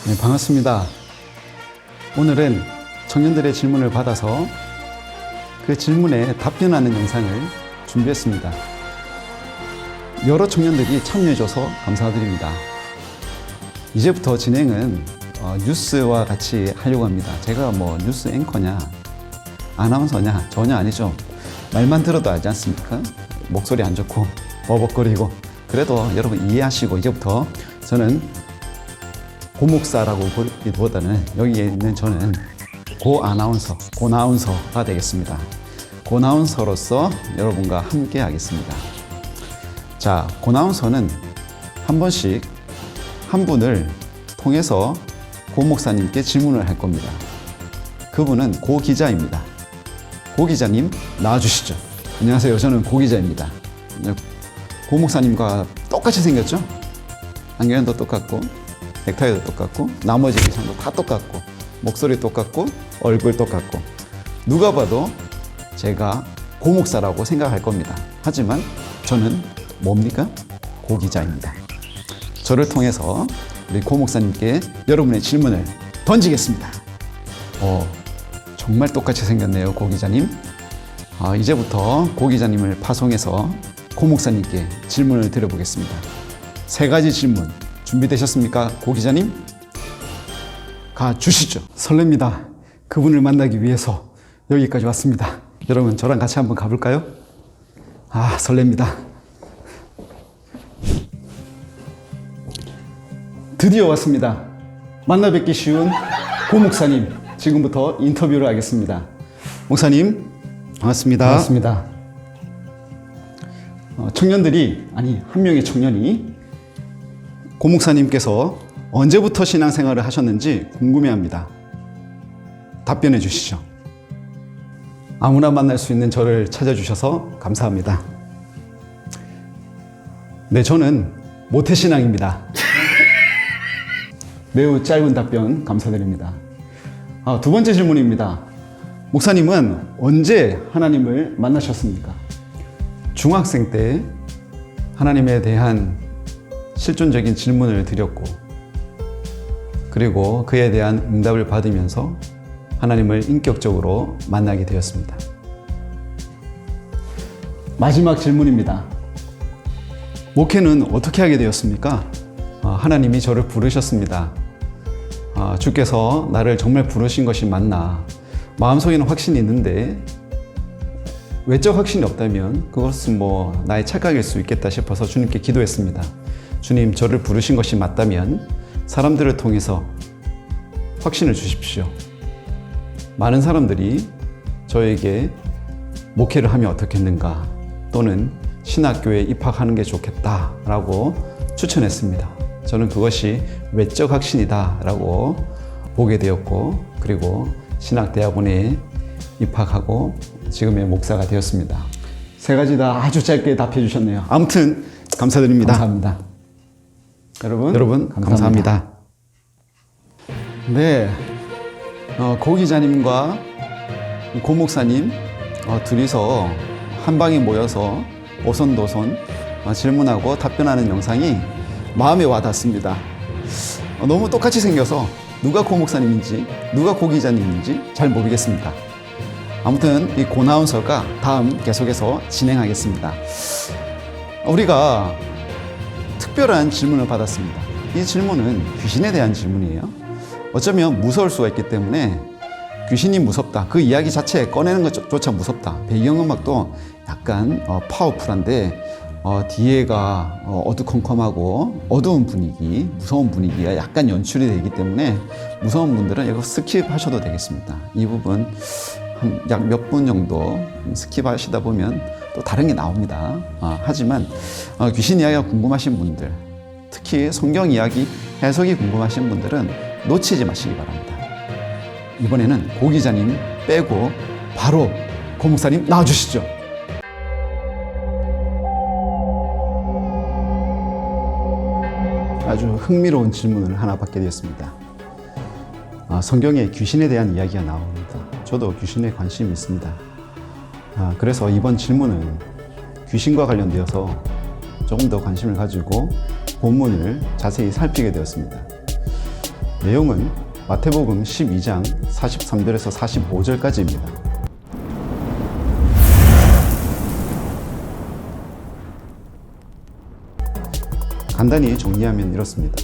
네, 반갑습니다. 오늘은 청년들의 질문을 받아서 그 질문에 답변하는 영상을 준비했습니다. 여러 청년들이 참여해줘서 감사드립니다. 이제부터 진행은 뉴스와 같이 하려고 합니다. 제가 뭐 뉴스 앵커냐, 아나운서냐 전혀 아니죠. 말만 들어도 알지 않습니까? 목소리 안 좋고 버벅거리고. 그래도 여러분 이해하시고, 이제부터 저는 고목사라고 보기보다는 여기에 있는 저는 고나운서가 되겠습니다. 고나운서로서 여러분과 함께 하겠습니다. 자, 고나운서는 한 번씩 한 분을 통해서 고 목사님께 질문을 할 겁니다. 그분은 고 기자입니다. 고 기자님 나와주시죠. 안녕하세요. 저는 고 기자입니다. 고 목사님과 똑같이 생겼죠? 안경도 똑같고, 넥타이도 똑같고, 나머지 의상도 다 똑같고, 목소리 똑같고, 얼굴 똑같고, 누가 봐도 제가 고 목사라고 생각할 겁니다. 하지만 저는 뭡니까? 고 기자입니다. 저를 통해서 우리 고 목사님께 여러분의 질문을 던지겠습니다. 정말 똑같이 생겼네요, 고 기자님. 이제부터 고 기자님을 파송해서 고 목사님께 질문을 드려보겠습니다. 3가지 질문 준비되셨습니까, 고 기자님? 가주시죠. 설렙니다. 그분을 만나기 위해서 여기까지 왔습니다. 여러분, 저랑 같이 한번 가볼까요? 설렙니다. 드디어 왔습니다. 만나 뵙기 쉬운 고 목사님, 지금부터 인터뷰를 하겠습니다. 목사님, 반갑습니다. 반갑습니다. 청년들이, 한 명의 청년이 고 목사님께서 언제부터 신앙생활을 하셨는지 궁금해합니다. 답변해 주시죠. 아무나 만날 수 있는 저를 찾아주셔서 감사합니다. 네, 저는 모태신앙입니다. 매우 짧은 답변 감사드립니다. 2번째 질문입니다. 목사님은 언제 하나님을 만나셨습니까? 중학생 때 하나님에 대한 실존적인 질문을 드렸고, 그리고 그에 대한 응답을 받으면서 하나님을 인격적으로 만나게 되었습니다. 마지막 질문입니다. 목회는 어떻게 하게 되었습니까? 하나님이 저를 부르셨습니다. 주께서 나를 정말 부르신 것이 맞나? 마음속에는 확신이 있는데 외적 확신이 없다면 그것은 나의 착각일 수 있겠다 싶어서 주님께 기도했습니다. 주님, 저를 부르신 것이 맞다면 사람들을 통해서 확신을 주십시오. 많은 사람들이 저에게 목회를 하면 어떻겠는가, 또는 신학교에 입학하는 게 좋겠다라고 추천했습니다. 저는 그것이 외적 확신이다라고 보게 되었고, 그리고 신학대학원에 입학하고 지금의 목사가 되었습니다. 3가지 다 아주 짧게 답해 주셨네요. 아무튼 감사드립니다. 감사합니다. 여러분 감사합니다. 네, 고 기자님과 고 목사님 둘이서 한 방에 모여서 오손도손 질문하고 답변하는 영상이 마음에 와닿습니다. 너무 똑같이 생겨서 누가 고 목사님인지 누가 고 기자님인지 잘 모르겠습니다. 아무튼 이 고나운서가 다음 계속해서 진행하겠습니다. 우리가 특별한 질문을 받았습니다. 이 질문은 귀신에 대한 질문이에요. 어쩌면 무서울 수가 있기 때문에 귀신이 무섭다, 그 이야기 자체 꺼내는 것조차 무섭다. 배경음악도 약간 파워풀한데 뒤에가 어두컴컴하고 어두운 분위기, 무서운 분위기가 약간 연출이 되기 때문에 무서운 분들은 이거 스킵하셔도 되겠습니다. 이 부분 약 몇 분 정도 스킵하시다 보면 또 다른 게 나옵니다. 하지만 귀신 이야기가 궁금하신 분들, 특히 성경 이야기 해석이 궁금하신 분들은 놓치지 마시기 바랍니다. 이번에는 고 기자님 빼고 바로 고 목사님 나와주시죠. 아주 흥미로운 질문을 하나 받게 되었습니다. 성경에 귀신에 대한 이야기가 나옵니다. 저도 귀신에 관심이 있습니다. 그래서 이번 질문은 귀신과 관련되어서 조금 더 관심을 가지고 본문을 자세히 살피게 되었습니다. 내용은 마태복음 12장 43절에서 45절까지입니다. 간단히 정리하면 이렇습니다.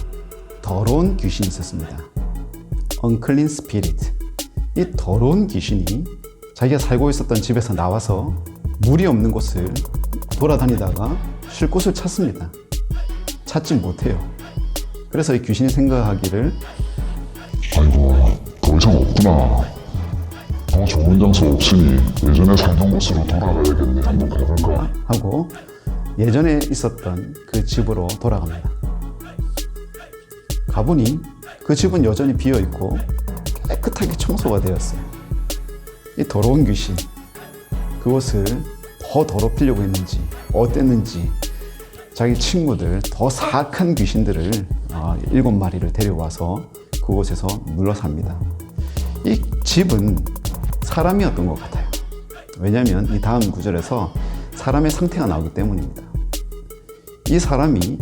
더러운 귀신이 있었습니다. unclean spirit. 이 더러운 귀신이 자기가 살고 있었던 집에서 나와서 물이 없는 곳을 돌아다니다가 쉴 곳을 찾습니다. 찾지 못해요. 그래서 이 귀신이 생각하기를, 아이고, 더 이상 없구나. 더 좋은 장소 없으니 예전에 살던 곳으로 돌아가야겠네. 한번 가볼까? 하고 예전에 있었던 그 집으로 돌아갑니다. 가보니 그 집은 여전히 비어있고 깨끗하게 청소가 되었어요. 이 더러운 귀신, 그곳을 더 더럽히려고 했는지 어땠는지 자기 친구들, 더 사악한 귀신들을 7마리를 데려와서 그곳에서 눌러삽니다. 이 집은 사람이었던 것 같아요. 왜냐하면 이 다음 구절에서 사람의 상태가 나오기 때문입니다. 이 사람이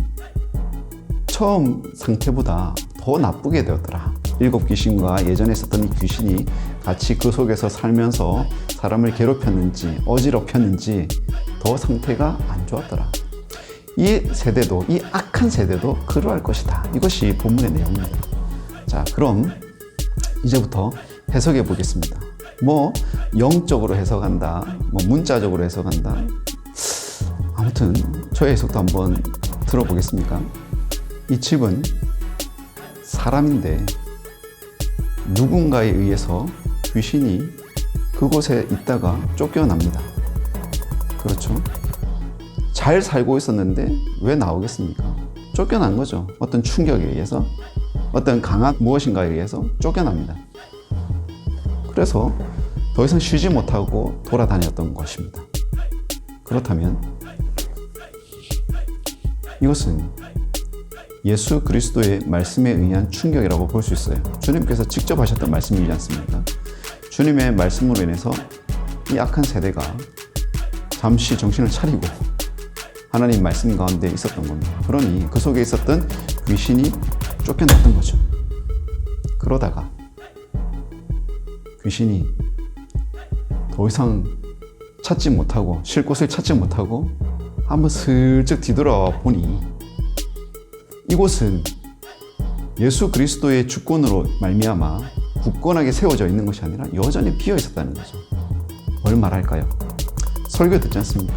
처음 상태보다 더 나쁘게 되었더라. 7 귀신과 예전에 있었던 이 귀신이 같이 그 속에서 살면서 사람을 괴롭혔는지 어지럽혔는지 더 상태가 안 좋았더라. 이 세대도, 이 악한 세대도 그러할 것이다. 이것이 본문의 내용입니다. 자, 그럼 이제부터 해석해 보겠습니다. 영적으로 해석한다, 문자적으로 해석한다. 아무튼 저의 해석도 한번 들어보겠습니까? 이 집은 사람인데 누군가에 의해서 귀신이 그곳에 있다가 쫓겨납니다. 그렇죠? 잘 살고 있었는데 왜 나오겠습니까? 쫓겨난 거죠. 어떤 충격에 의해서, 어떤 강한 무엇인가에 의해서 쫓겨납니다. 그래서 더 이상 쉬지 못하고 돌아다녔던 것입니다. 그렇다면 이것은 예수 그리스도의 말씀에 의한 충격이라고 볼 수 있어요. 주님께서 직접 하셨던 말씀이지 않습니까? 주님의 말씀으로 인해서 이 악한 세대가 잠시 정신을 차리고 하나님 말씀 가운데 있었던 겁니다. 그러니 그 속에 있었던 귀신이 쫓겨났던 거죠. 그러다가 귀신이 더 이상 찾지 못하고, 쉴 곳을 찾지 못하고 한번 슬쩍 뒤돌아와 보니 이곳은 예수 그리스도의 주권으로 말미암아 굳건하게 세워져 있는 것이 아니라 여전히 비어 있었다는 거죠. 뭘 말할까요? 설교 듣지 않습니까?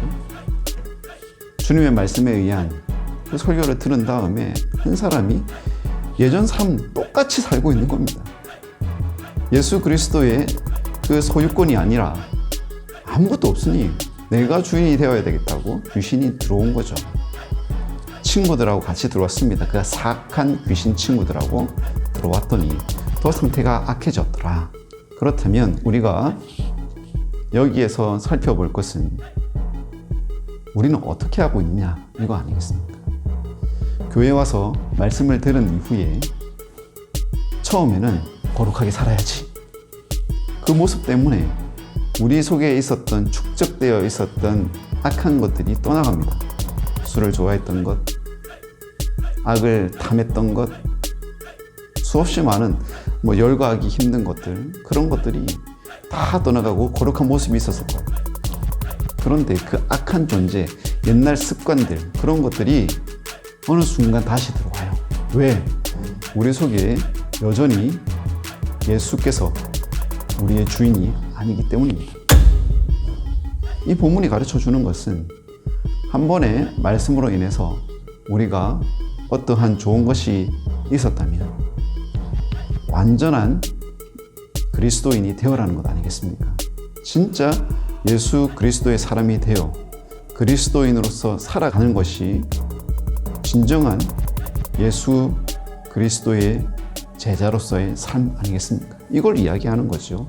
주님의 말씀에 의한 그 설교를 들은 다음에 한 사람이 예전 사람 똑같이 살고 있는 겁니다. 예수 그리스도의 그 소유권이 아니라 아무것도 없으니 내가 주인이 되어야 되겠다고 귀신이 들어온 거죠. 친구들하고 같이 들어왔습니다. 그 사악한 귀신 친구들하고 들어왔더니 더 상태가 악해졌더라. 그렇다면 우리가 여기에서 살펴볼 것은 우리는 어떻게 하고 있냐, 이거 아니겠습니까? 교회 와서 말씀을 들은 이후에 처음에는 거룩하게 살아야지. 그 모습 때문에 우리 속에 있었던, 축적되어 있었던 악한 것들이 떠나갑니다. 술을 좋아했던 것, 악을 탐했던 것, 수없이 많은 열거하기 힘든 것들, 그런 것들이 다 떠나가고 거룩한 모습이 있었을 거예요. 그런데 그 악한 존재, 옛날 습관들, 그런 것들이 어느 순간 다시 들어와요. 왜? 우리 속에 여전히 예수께서 우리의 주인이 아니기 때문입니다. 이 본문이 가르쳐 주는 것은 한 번의 말씀으로 인해서 우리가 어떠한 좋은 것이 있었다면 완전한 그리스도인이 되어라는 것 아니겠습니까? 진짜 예수 그리스도의 사람이 되어 그리스도인으로서 살아가는 것이 진정한 예수 그리스도의 제자로서의 삶 아니겠습니까? 이걸 이야기하는 거죠.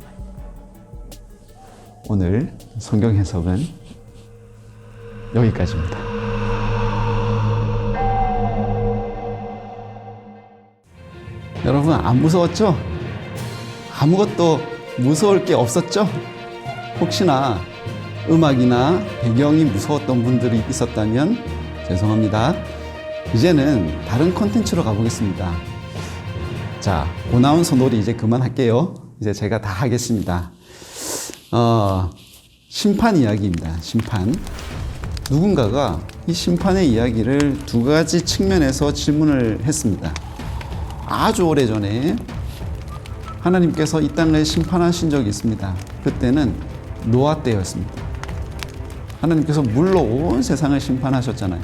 오늘 성경 해석은 여기까지입니다. 여러분, 안 무서웠죠? 아무것도 무서울 게 없었죠? 혹시나 음악이나 배경이 무서웠던 분들이 있었다면 죄송합니다. 이제는 다른 콘텐츠로 가보겠습니다. 자, 고나운서 놀이 이제 그만할게요. 이제 제가 다 하겠습니다. 심판 이야기입니다. 심판. 누군가가 이 심판의 이야기를 두 가지 측면에서 질문을 했습니다. 아주 오래전에 하나님께서 이 땅을 심판하신 적이 있습니다. 그때는 노아 때였습니다. 하나님께서 물로 온 세상을 심판하셨잖아요.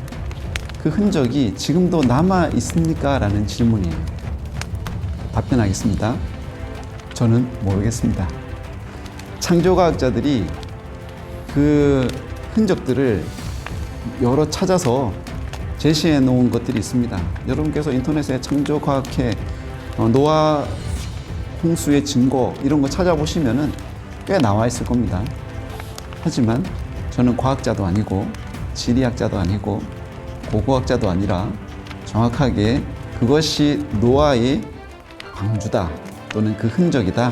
그 흔적이 지금도 남아 있습니까? 라는 질문이에요. 답변하겠습니다. 저는 모르겠습니다. 창조과학자들이 그 흔적들을 여러 찾아서 제시해 놓은 것들이 있습니다. 여러분께서 인터넷에 창조과학회 노아 홍수의 증거 이런 거 찾아보시면은 꽤 나와 있을 겁니다. 하지만 저는 과학자도 아니고 지리학자도 아니고 고고학자도 아니라 정확하게 그것이 노아의 방주다 또는 그 흔적이다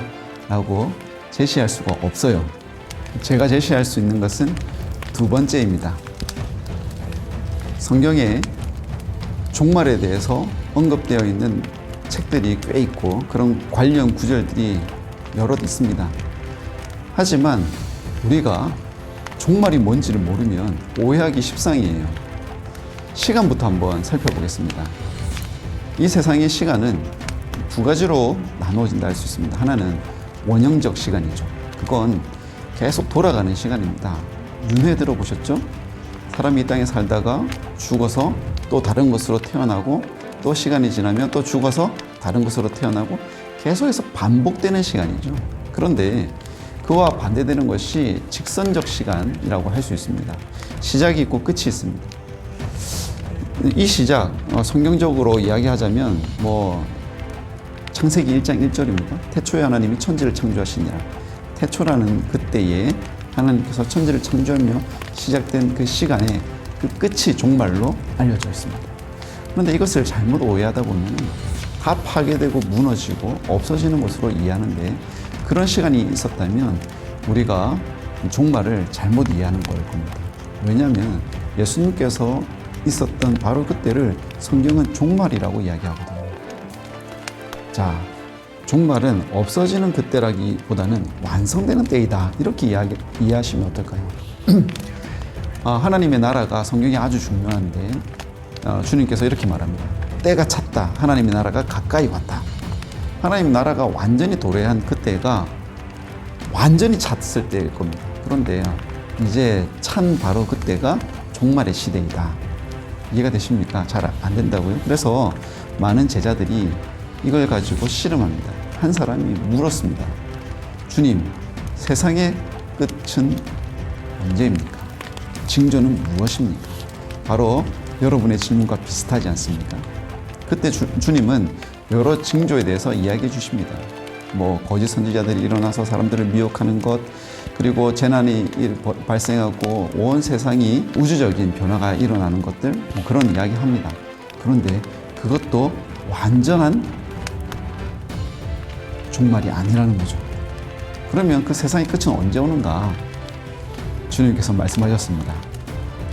라고 제시할 수가 없어요. 제가 제시할 수 있는 것은 두 번째입니다. 성경에 종말에 대해서 언급되어 있는 책들이 꽤 있고 그런 관련 구절들이 여럿 있습니다. 하지만 우리가 종말이 뭔지를 모르면 오해하기 십상이에요. 시간부터 한번 살펴보겠습니다. 이 세상의 시간은 두 가지로 나누어진다 할 수 있습니다. 하나는 원형적 시간이죠. 그건 계속 돌아가는 시간입니다. 윤회 들어보셨죠? 사람이 이 땅에 살다가 죽어서 또 다른 것으로 태어나고 또 시간이 지나면 또 죽어서 다른 것으로 태어나고 계속해서 반복되는 시간이죠. 그런데 그와 반대되는 것이 직선적 시간이라고 할 수 있습니다. 시작이 있고 끝이 있습니다. 이 시작, 성경적으로 이야기하자면 창세기 1장 1절입니다. 태초에 하나님이 천지를 창조하시니라. 태초라는 그때에 하나님께서 천지를 창조하며 시작된 그 시간에 그 끝이 종말로 알려져 있습니다. 그런데 이것을 잘못 오해하다 보면 다 파괴되고 무너지고 없어지는 것으로 이해하는데 그런 시간이 있었다면 우리가 종말을 잘못 이해하는 걸 겁니다. 왜냐하면 예수님께서 있었던 바로 그때를 성경은 종말이라고 이야기하거든요. 자, 종말은 없어지는 그때라기보다는 완성되는 때이다. 이렇게 이해하시면 어떨까요? 하나님의 나라가 성경이 아주 중요한데 주님께서 이렇게 말합니다. 때가 찼다. 하나님의 나라가 가까이 왔다. 하나님의 나라가 완전히 도래한 그때가 완전히 찼을 때일 겁니다. 그런데 이제 찬 바로 그때가 종말의 시대이다. 이해가 되십니까? 잘 안 된다고요? 그래서 많은 제자들이 이걸 가지고 씨름합니다. 한 사람이 물었습니다. 주님, 세상의 끝은 언제입니까? 징조는 무엇입니까? 바로 여러분의 질문과 비슷하지 않습니까? 그때 주님은 여러 징조에 대해서 이야기해 주십니다. 거짓 선지자들이 일어나서 사람들을 미혹하는 것, 그리고 재난이 발생하고 온 세상이 우주적인 변화가 일어나는 것들, 그런 이야기 합니다. 그런데 그것도 완전한 종말이 아니라는 거죠. 그러면 그 세상의 끝은 언제 오는가? 주님께서 말씀하셨습니다.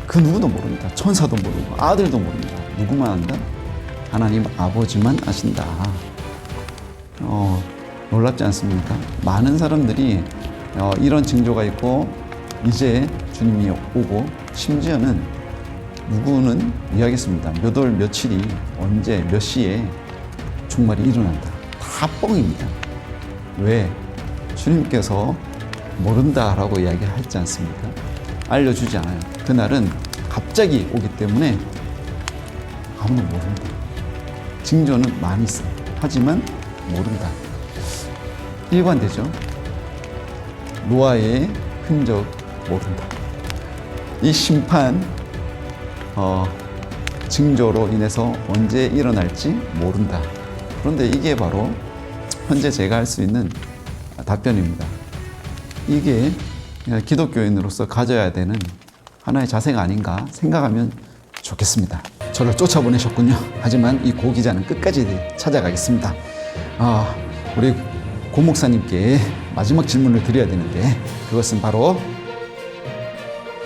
그 누구도 모릅니다. 천사도 모르고 아들도 모릅니다. 누구만 안다? 하나님 아버지만 아신다. 놀랍지 않습니까? 많은 사람들이 이런 징조가 있고 이제 주님이 오고 심지어는 누구는 이야기했습니다. 몇 월 며칠이 언제 몇 시에 종말이 일어난다. 다 뻥입니다. 왜? 주님께서 모른다라고 이야기하지 않습니까? 알려주지 않아요. 그날은 갑자기 오기 때문에 아무도 모른다. 징조는 많이 있어요. 하지만 모른다. 일관되죠. 노아의 흔적 모른다. 이 심판 징조로 인해서 언제 일어날지 모른다. 그런데 이게 바로 현재 제가 할 수 있는 답변입니다. 이게 기독교인으로서 가져야 되는 하나의 자세가 아닌가 생각하면 좋겠습니다. 저를 쫓아보내셨군요. 하지만 이 고 기자는 끝까지 찾아가겠습니다. 우리 고 목사님께 마지막 질문을 드려야 되는데 그것은 바로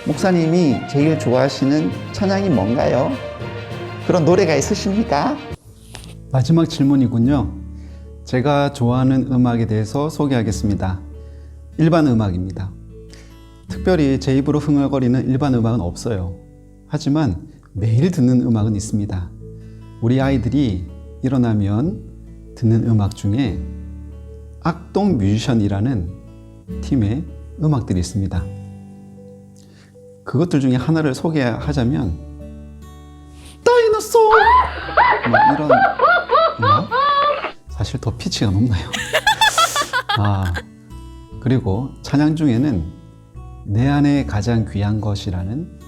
목사님이 제일 좋아하시는 찬양이 뭔가요? 그런 노래가 있으십니까? 마지막 질문이군요. 제가 좋아하는 음악에 대해서 소개하겠습니다. 일반 음악입니다. 특별히 제 입으로 흥얼거리는 일반 음악은 없어요. 하지만 매일 듣는 음악은 있습니다. 우리 아이들이 일어나면 듣는 음악 중에 악동 뮤지션이라는 팀의 음악들이 있습니다. 그것들 중에 하나를 소개하자면 다이너소! 이런 음악? 사실 더 피치가 높나요? 그리고 찬양 중에는 내 안에 가장 귀한 것이라는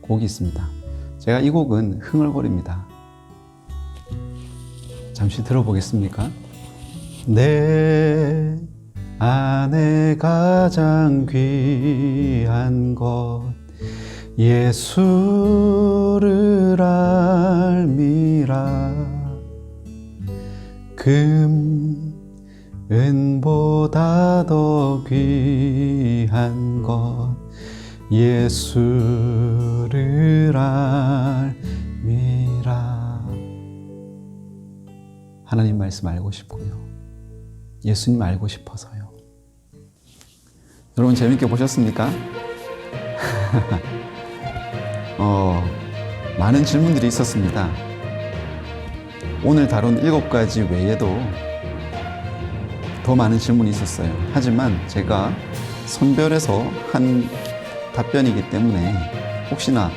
곡이 있습니다. 제가 이 곡은 흥얼거립니다. 잠시 들어보겠습니까? 내 안에 가장 귀한 것 예수를 알미라 은보다 더 귀한 것 예수를 알미라. 하나님 말씀 알고 싶고요. 예수님 알고 싶어서요. 여러분 재밌게 보셨습니까? 많은 질문들이 있었습니다. 오늘 다룬 7가지 외에도 더 많은 질문이 있었어요. 하지만 제가 선별해서 한 답변이기 때문에 혹시나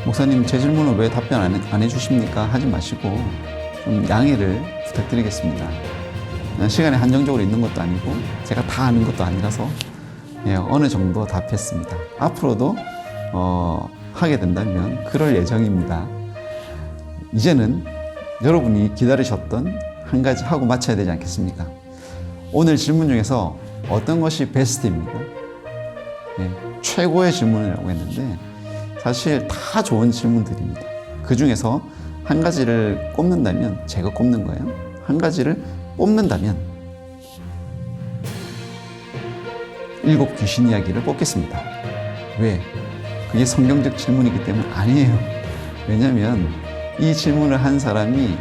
목사님 제 질문을 왜 답변 안 해주십니까? 하지 마시고 좀 양해를 부탁드리겠습니다. 시간이 한정적으로 있는 것도 아니고 제가 다 아는 것도 아니라서 어느 정도 답했습니다. 앞으로도 하게 된다면 그럴 예정입니다. 이제는 여러분이 기다리셨던 한 가지 하고 마쳐야 되지 않겠습니까? 오늘 질문 중에서 어떤 것이 베스트입니까? 최고의 질문이라고 했는데 사실 다 좋은 질문들입니다. 그 중에서 한 가지를 꼽는다면 제가 꼽는 거예요. 한 가지를 뽑는다면 7 귀신 이야기를 뽑겠습니다. 왜? 그게 성경적 질문이기 때문 아니에요. 왜냐하면 이 질문을 한 사람이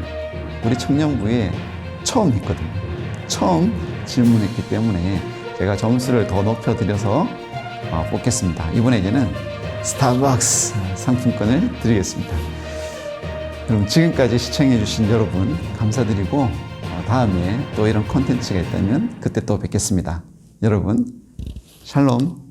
우리 청년부에 처음 했거든요. 처음 질문했기 때문에 제가 점수를 더 높여드려서 뽑겠습니다. 이분에게는 스타벅스 상품권을 드리겠습니다. 여러분 지금까지 시청해주신 여러분 감사드리고 다음에 또 이런 콘텐츠가 있다면 그때 또 뵙겠습니다. 여러분 샬롬.